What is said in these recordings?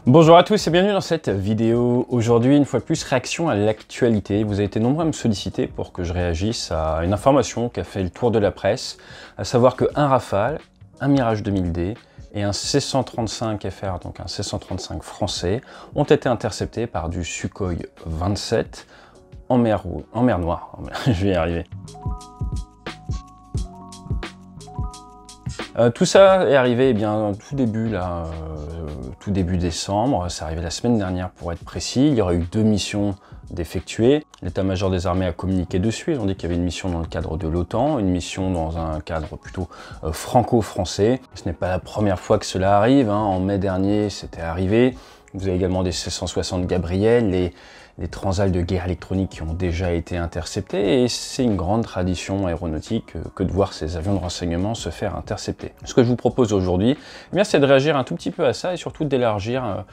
Bonjour à tous et bienvenue dans cette vidéo. Aujourd'hui, une fois de plus, réaction à l'actualité. Vous avez été nombreux à me solliciter pour que je réagisse à une information qui a fait le tour de la presse, à savoir qu'un Rafale, un Mirage 2000D et un C-135 FR, donc un C-135 français, ont été interceptés par du Sukhoi 27 en mer Noire. Je vais y arriver. Tout ça est arrivé tout début décembre, c'est arrivé la semaine dernière pour être précis. Il y aurait eu 2 missions d'effectuer. L'état-major des armées a communiqué dessus, ils ont dit qu'il y avait une mission dans le cadre de l'OTAN, une mission dans un cadre plutôt franco-français. Ce n'est pas la première fois que cela arrive, hein. En mai dernier c'était arrivé. Vous avez également des C-160 Gabriel, les transals de guerre électronique qui ont déjà été interceptés, et c'est une grande tradition aéronautique que de voir ces avions de renseignement se faire intercepter. Ce que je vous propose aujourd'hui, c'est de réagir un tout petit peu à ça et surtout d'élargir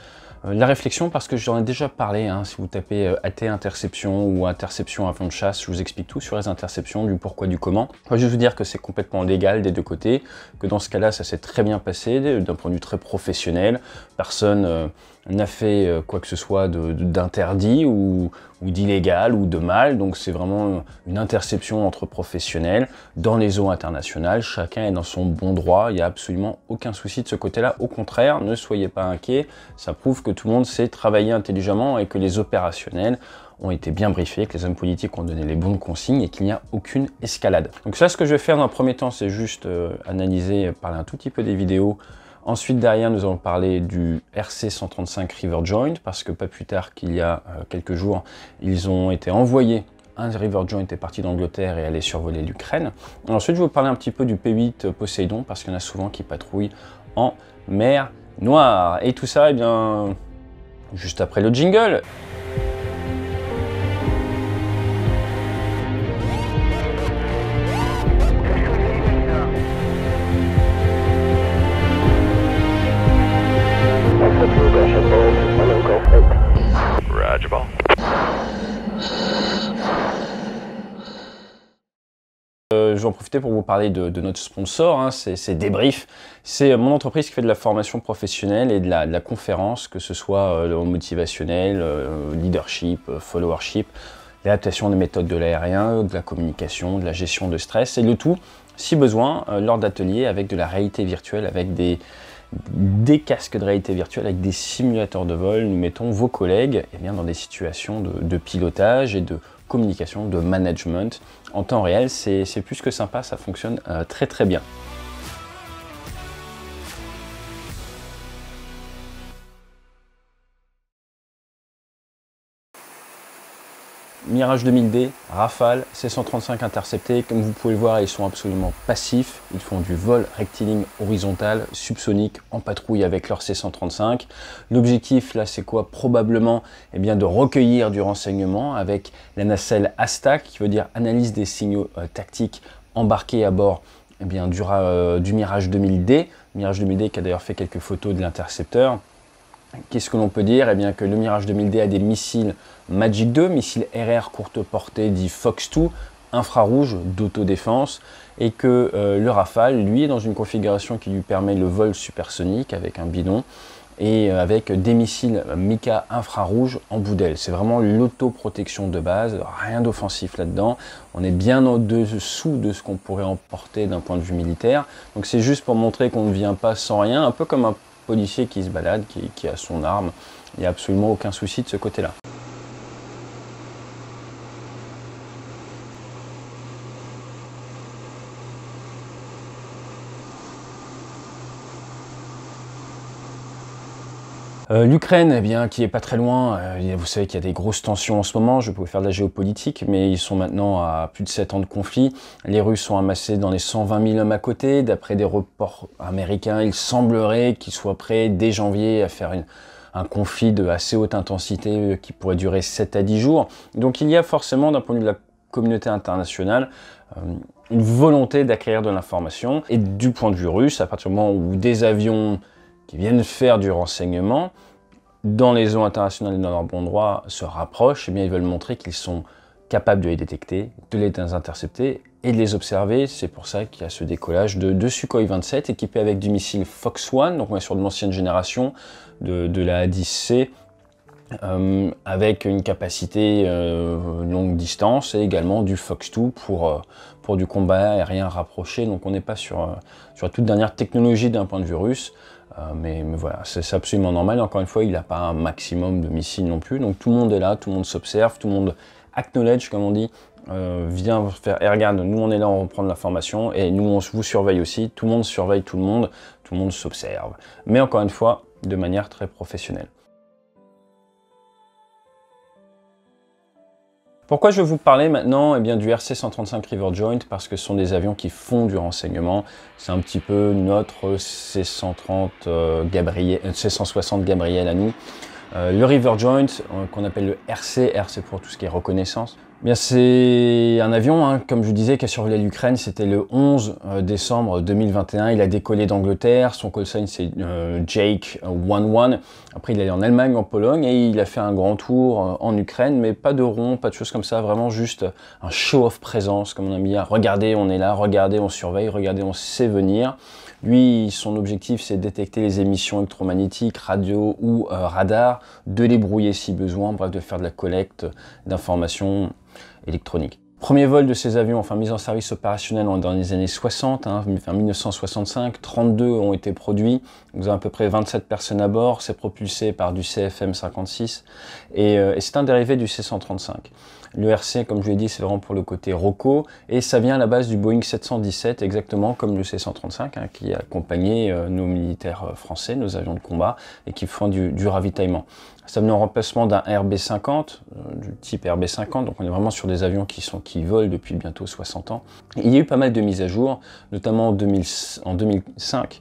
la réflexion, parce que j'en ai déjà parlé, hein. Si vous tapez AT interception ou interception avion de chasse, je vous explique tout sur les interceptions, du pourquoi, du comment. Je vais vous dire que c'est complètement légal des deux côtés, que dans ce cas-là, ça s'est très bien passé, d'un point de vue très professionnel. Personne n'a fait quoi que ce soit d'interdit ou d'illégal ou de mal, donc c'est vraiment une interception entre professionnels dans les eaux internationales. Chacun est dans son bon droit, il n'y a absolument aucun souci de ce côté-là. Au contraire, ne soyez pas inquiets, ça prouve que tout le monde sait travailler intelligemment et que les opérationnels ont été bien briefés, que les hommes politiques ont donné les bonnes consignes et qu'il n'y a aucune escalade. Donc ça, ce que je vais faire dans un premier temps, c'est juste analyser, parler un tout petit peu des vidéos. Ensuite, derrière, nous allons parler du RC-135 River Joint, parce que pas plus tard qu'il y a quelques jours, ils ont été envoyés. Un River Joint est parti d'Angleterre et allait survoler l'Ukraine. Ensuite, je vais vous parler un petit peu du P-8 Poseidon, parce qu'il y en a souvent qui patrouillent en mer Noire. Et tout ça, juste après le jingle. Je vais en profiter pour vous parler de notre sponsor, hein, c'est Débrief. C'est mon entreprise qui fait de la formation professionnelle et de la conférence, que ce soit motivationnel, leadership, followership, l'adaptation des méthodes de l'aérien, de la communication, de la gestion de stress, et le tout, si besoin, lors d'ateliers avec de la réalité virtuelle, avec des casques de réalité virtuelle, avec des simulateurs de vol. Nous mettons vos collègues dans des situations de pilotage et de communication, de management en temps réel. C'est plus que sympa, ça fonctionne très très bien. Mirage 2000D, Rafale, C-135 interceptés. Comme vous pouvez le voir, ils sont absolument passifs. Ils font du vol rectiligne horizontal, subsonique, en patrouille avec leur C-135. L'objectif là, c'est quoi? Probablement de recueillir du renseignement avec la nacelle ASTAC, qui veut dire analyse des signaux tactiques embarqués à bord du Mirage 2000D. Mirage 2000D qui a d'ailleurs fait quelques photos de l'intercepteur. Qu'est-ce que l'on peut dire? Que le Mirage 2000D a des missiles Magic 2, missiles RR courte portée dit Fox 2, infrarouge d'autodéfense, et que le Rafale, lui, est dans une configuration qui lui permet le vol supersonique avec un bidon et avec des missiles Mika infrarouge en bout d'aile. C'est vraiment l'autoprotection de base, rien d'offensif là-dedans. On est bien au-dessous de ce qu'on pourrait emporter d'un point de vue militaire. Donc c'est juste pour montrer qu'on ne vient pas sans rien, un peu comme un policier qui se balade, qui a son arme. Il n'y a absolument aucun souci de ce côté-là. L'Ukraine, qui est pas très loin, vous savez qu'il y a des grosses tensions en ce moment. Je pouvais faire de la géopolitique, mais ils sont maintenant à plus de 7 ans de conflit. Les Russes sont amassés dans les 120 000 hommes à côté. D'après des reports américains, il semblerait qu'ils soient prêts dès janvier à faire un conflit de assez haute intensité qui pourrait durer 7 à 10 jours. Donc il y a forcément, d'un point de vue de la communauté internationale, une volonté d'acquérir de l'information. Et du point de vue russe, à partir du moment où des avions qui viennent faire du renseignement dans les eaux internationales et dans leur bon droit se rapprochent, ils veulent montrer qu'ils sont capable de les détecter, de les intercepter et de les observer. C'est pour ça qu'il y a ce décollage de 2 Sukhoi 27 équipés avec du missile Fox One, donc on est sur de l'ancienne génération de la A-10C, avec une capacité longue distance et également du Fox 2 pour du combat aérien rapproché. Donc on n'est pas sur la toute dernière technologie d'un point de vue russe. Mais voilà, c'est absolument normal. Encore une fois, il n'a pas un maximum de missiles non plus. Donc tout le monde est là, tout le monde s'observe, tout le monde acknowledge, comme on dit, vient faire, et regarde, nous on est là, on reprend de l'information, et nous on vous surveille aussi, tout le monde surveille tout le monde s'observe. Mais encore une fois, de manière très professionnelle. Pourquoi je vais vous parler maintenant du RC-135 River Joint? Parce que ce sont des avions qui font du renseignement. C'est un petit peu notre C-130 C-160 Gabriel à nous. Le River Joint, qu'on appelle le RC pour tout ce qui est reconnaissance. Bien, c'est un avion, comme je vous disais, qui a survolé l'Ukraine. C'était le 11 décembre 2021. Il a décollé d'Angleterre. Son call sign, c'est Jake 11. Après, il est allé en Allemagne, en Pologne, et il a fait un grand tour en Ukraine, mais pas de rond, pas de choses comme ça. Vraiment juste un show-off présence, comme on a mis à regardez, on est là, regardez, on surveille, regardez, on sait venir. Lui, son objectif, c'est de détecter les émissions électromagnétiques, radio ou radar, de les brouiller si besoin, bref, de faire de la collecte d'informations électroniques. Premier vol de ces avions, enfin mise en service opérationnel dans les années 60, 1965, 32 ont été produits. Vous avez à peu près 27 personnes à bord, c'est propulsé par du CFM56 et c'est un dérivé du C-135. Le RC, comme je vous l'ai dit, c'est vraiment pour le côté ROCO et ça vient à la base du Boeing 717, exactement comme le C-135, qui accompagnait nos militaires français, nos avions de combat et qui font du ravitaillement. Ça venait en remplacement d'un RB50, du type RB50, donc on est vraiment sur des avions qui volent depuis bientôt 60 ans. Il y a eu pas mal de mises à jour, notamment en 2005.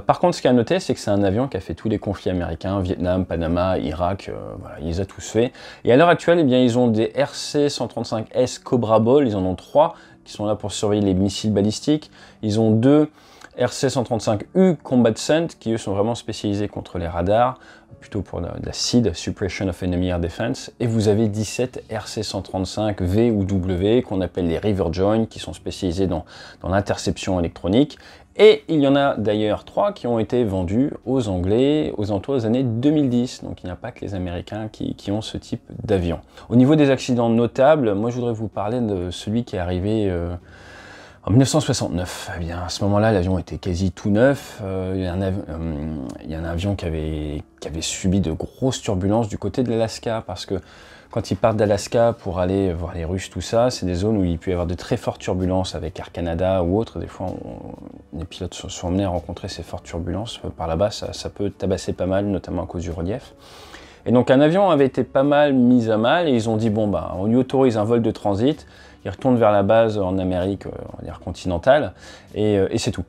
Par contre, ce qu'il y a à noter, c'est que c'est un avion qui a fait tous les conflits américains, Vietnam, Panama, Irak, voilà, il les a tous faits. Et à l'heure actuelle, ils ont des RC-135S Cobra Ball, ils en ont 3, qui sont là pour surveiller les missiles balistiques. Ils ont 2 RC-135U Combatant, qui eux sont vraiment spécialisés contre les radars, plutôt pour la SEAD, Suppression of Enemy Air Defense, et vous avez 17 RC-135V ou W, qu'on appelle les River Joint, qui sont spécialisés dans l'interception électronique, et il y en a d'ailleurs 3 qui ont été vendus aux Anglais aux alentours des années 2010, donc il n'y a pas que les Américains qui ont ce type d'avion. Au niveau des accidents notables, moi je voudrais vous parler de celui qui est arrivé en 1969. Eh bien, à ce moment-là, l'avion était quasi tout neuf. Il y a un avion qui avait subi de grosses turbulences du côté de l'Alaska, parce que quand ils partent d'Alaska pour aller voir les Russes, tout ça, c'est des zones où il peut y avoir de très fortes turbulences avec Air Canada ou autres. Des fois, les pilotes sont amenés à rencontrer ces fortes turbulences. Par là-bas, ça peut tabasser pas mal, notamment à cause du relief. Et donc, un avion avait été pas mal mis à mal et ils ont dit, bon, bah, on lui autorise un vol de transit. Ils retournent vers la base en Amérique, on va dire continentale, et c'est tout.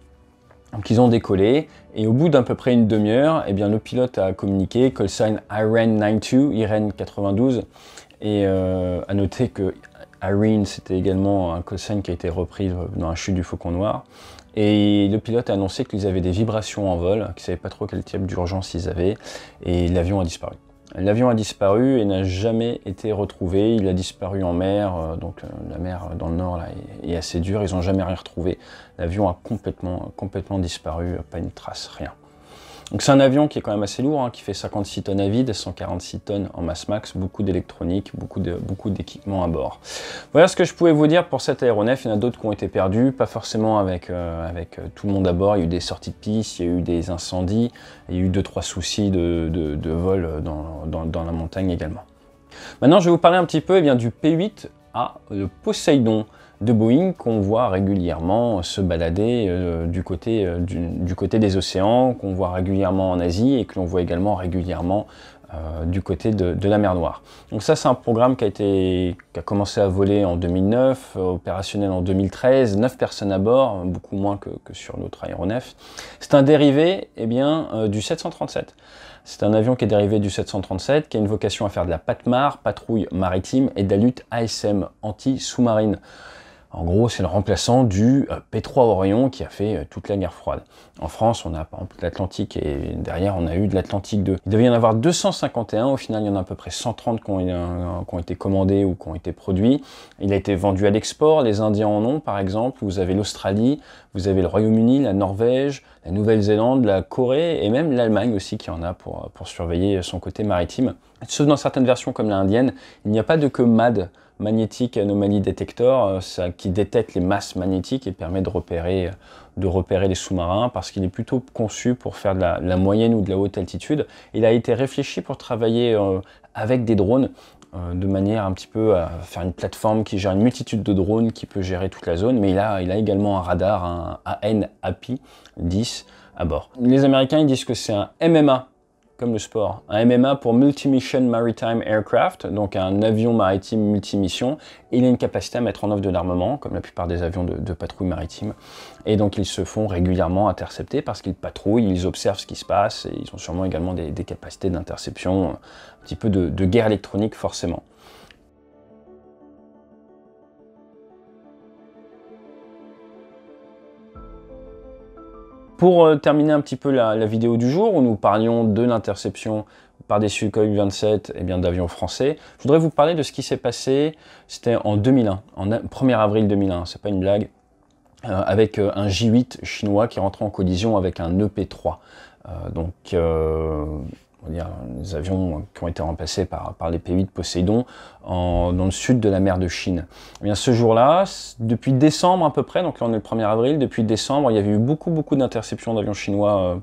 Donc ils ont décollé, et au bout d'à peu près une demi-heure, le pilote a communiqué, call sign IREN 92, et à noter que IREN, c'était également un call sign qui a été repris dans la chute du Faucon Noir, et le pilote a annoncé qu'ils avaient des vibrations en vol, qu'ils ne savaient pas trop quel type d'urgence ils avaient, et l'avion a disparu. L'avion a disparu et n'a jamais été retrouvé. Il a disparu en mer, donc la mer dans le nord là, est assez dure. Ils n'ont jamais rien retrouvé. L'avion a complètement disparu, pas une trace, rien. Donc c'est un avion qui est quand même assez lourd, qui fait 56 tonnes à vide, 146 tonnes en masse max, beaucoup d'électronique, beaucoup d'équipements à bord. Voilà ce que je pouvais vous dire pour cet aéronef. Il y en a d'autres qui ont été perdus, pas forcément avec tout le monde à bord. Il y a eu des sorties de piste, il y a eu des incendies, il y a eu 2-3 soucis de vol dans la montagne également. Maintenant, je vais vous parler un petit peu du P-8A, le Poseidon de Boeing, qu'on voit régulièrement se balader du côté des océans, qu'on voit régulièrement en Asie et que l'on voit également régulièrement du côté de la mer Noire. Donc ça, c'est un programme qui a commencé à voler en 2009, opérationnel en 2013, 9 personnes à bord, beaucoup moins que sur l'autre aéronef. C'est un dérivé du 737. C'est un avion qui est dérivé du 737, qui a une vocation à faire de la PATMAR, patrouille maritime, et de la lutte ASM, anti-sous-marine. En gros, c'est le remplaçant du P3 Orion qui a fait toute la guerre froide. En France, on a par exemple l'Atlantique et derrière, on a eu de l'Atlantique 2. Il devait y en avoir 251. Au final, il y en a à peu près 130 qui ont été commandés ou qui ont été produits. Il a été vendu à l'export. Les Indiens en ont, par exemple. Vous avez l'Australie, vous avez le Royaume-Uni, la Norvège, la Nouvelle-Zélande, la Corée et même l'Allemagne aussi qui en a pour surveiller son côté maritime. Sauf dans certaines versions comme la indienne, il n'y a pas de que MAD, Magnetic Anomaly Detector, qui détecte les masses magnétiques et permet de repérer les sous-marins parce qu'il est plutôt conçu pour faire de la moyenne ou de la haute altitude. Il a été réfléchi pour travailler avec des drones de manière un petit peu à faire une plateforme qui gère une multitude de drones qui peut gérer toute la zone, mais il a également un radar, un AN/API 10 à bord. Les Américains ils disent que c'est un MMA comme le sport, un MMA pour Multi-Mission Maritime Aircraft, donc un avion maritime multimission. Il a une capacité à mettre en œuvre de l'armement, comme la plupart des avions de patrouille maritime. Et donc ils se font régulièrement intercepter parce qu'ils patrouillent, ils observent ce qui se passe, et ils ont sûrement également des capacités d'interception, un petit peu de guerre électronique forcément. Pour terminer un petit peu la vidéo du jour, où nous parlions de l'interception par des Sukhoi 27 et bien d'avions français, je voudrais vous parler de ce qui s'est passé, c'était en 2001, en 1er avril 2001, c'est pas une blague, avec un J-8 chinois qui rentrait en collision avec un EP-3. On va dire, les avions qui ont été remplacés par les P-8 Poséidon dans le sud de la mer de Chine. Et bien, ce jour-là, depuis décembre à peu près, donc là on est le 1er avril, depuis décembre, il y avait eu beaucoup d'interceptions d'avions chinois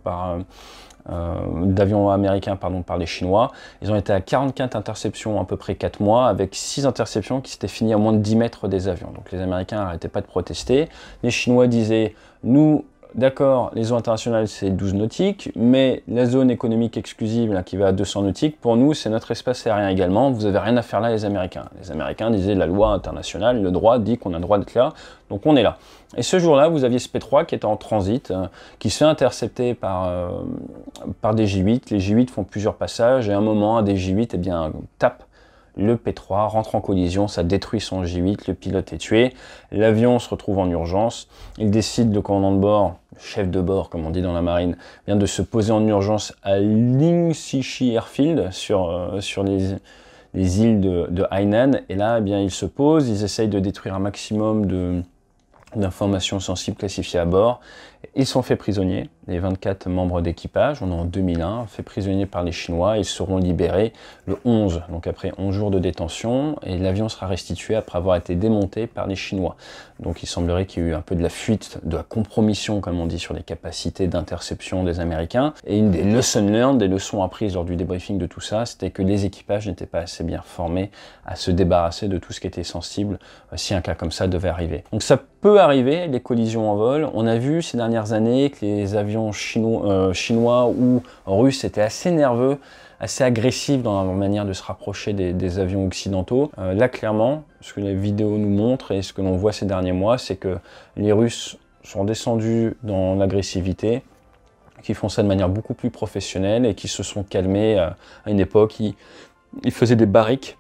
d'avions américains par les Chinois. Ils ont été à 44 interceptions à peu près 4 mois, avec 6 interceptions qui s'étaient finies à moins de 10 mètres des avions. Donc les Américains n'arrêtaient pas de protester. Les Chinois disaient, nous, d'accord, les eaux internationales c'est 12 nautiques, mais la zone économique exclusive là, qui va à 200 nautiques, pour nous c'est notre espace aérien également, vous avez rien à faire là les Américains. Les Américains disaient la loi internationale, le droit dit qu'on a le droit d'être là, donc on est là. Et ce jour-là, vous aviez ce P3 qui était en transit, qui se fait intercepter par des J8. Les J8 font plusieurs passages et à un moment, un des J8 eh bien, tape le P3, rentre en collision, ça détruit son J8, le pilote est tué, l'avion se retrouve en urgence, il décide, le commandant de bord, le chef de bord comme on dit dans la marine, vient de se poser en urgence à Lingshishi Airfield sur les îles de Hainan, et là eh bien, ils se posent, ils essayent de détruire un maximum d'informations sensibles classifiées à bord. Ils sont faits prisonniers, les 24 membres d'équipage, on est en 2001, faits prisonniers par les Chinois, ils seront libérés le 11, donc après 11 jours de détention, et l'avion sera restitué après avoir été démonté par les Chinois. Donc il semblerait qu'il y ait eu un peu de la fuite, de la compromission, comme on dit, sur les capacités d'interception des Américains. Et une des lessons learned, des leçons apprises lors du débriefing de tout ça, c'était que les équipages n'étaient pas assez bien formés à se débarrasser de tout ce qui était sensible si un cas comme ça devait arriver. Donc ça peut arriver, les collisions en vol. On a vu ces dernières années que les avions chinois ou russes étaient assez nerveux, assez agressifs dans leur manière de se rapprocher des avions occidentaux. Là, clairement, ce que les vidéos nous montrent et ce que l'on voit ces derniers mois, c'est que les Russes sont descendus dans l'agressivité, qui font ça de manière beaucoup plus professionnelle et qui se sont calmés à une époque. Ils faisaient des barriques.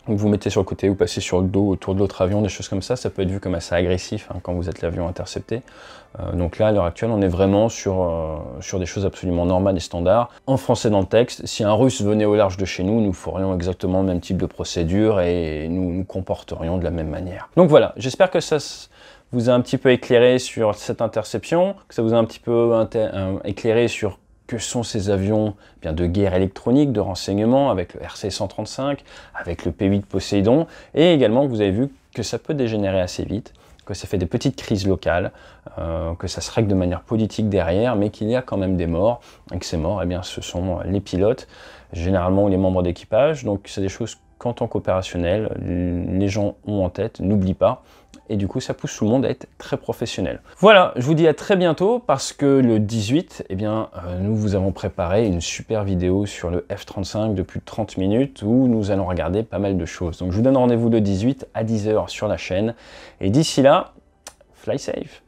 Donc vous mettez sur le côté, vous passez sur le dos autour de l'autre avion, des choses comme ça peut être vu comme assez agressif quand vous êtes l'avion intercepté. Donc là, à l'heure actuelle, on est vraiment sur des choses absolument normales et standards. En français dans le texte, si un Russe venait au large de chez nous, nous ferions exactement le même type de procédure et nous nous comporterions de la même manière. Donc voilà, j'espère que ça vous a un petit peu éclairé sur cette interception, que ça vous a un petit peu éclairé sur que sont ces avions bien, de guerre électronique, de renseignement, avec le RC-135, avec le P-8 Poséidon, et également que vous avez vu que ça peut dégénérer assez vite, que ça fait des petites crises locales, que ça se règle de manière politique derrière, mais qu'il y a quand même des morts, et que ces morts, eh bien, ce sont les pilotes, généralement ou les membres d'équipage, donc c'est des choses qu'en tant qu'opérationnel, les gens ont en tête, n'oublient pas, et du coup ça pousse tout le monde à être très professionnel. Voilà, je vous dis à très bientôt parce que le 18, eh bien, nous vous avons préparé une super vidéo sur le F-35 de plus de 30 minutes où nous allons regarder pas mal de choses. Donc je vous donne rendez-vous le 18 à 10 h sur la chaîne, et d'ici là, fly safe.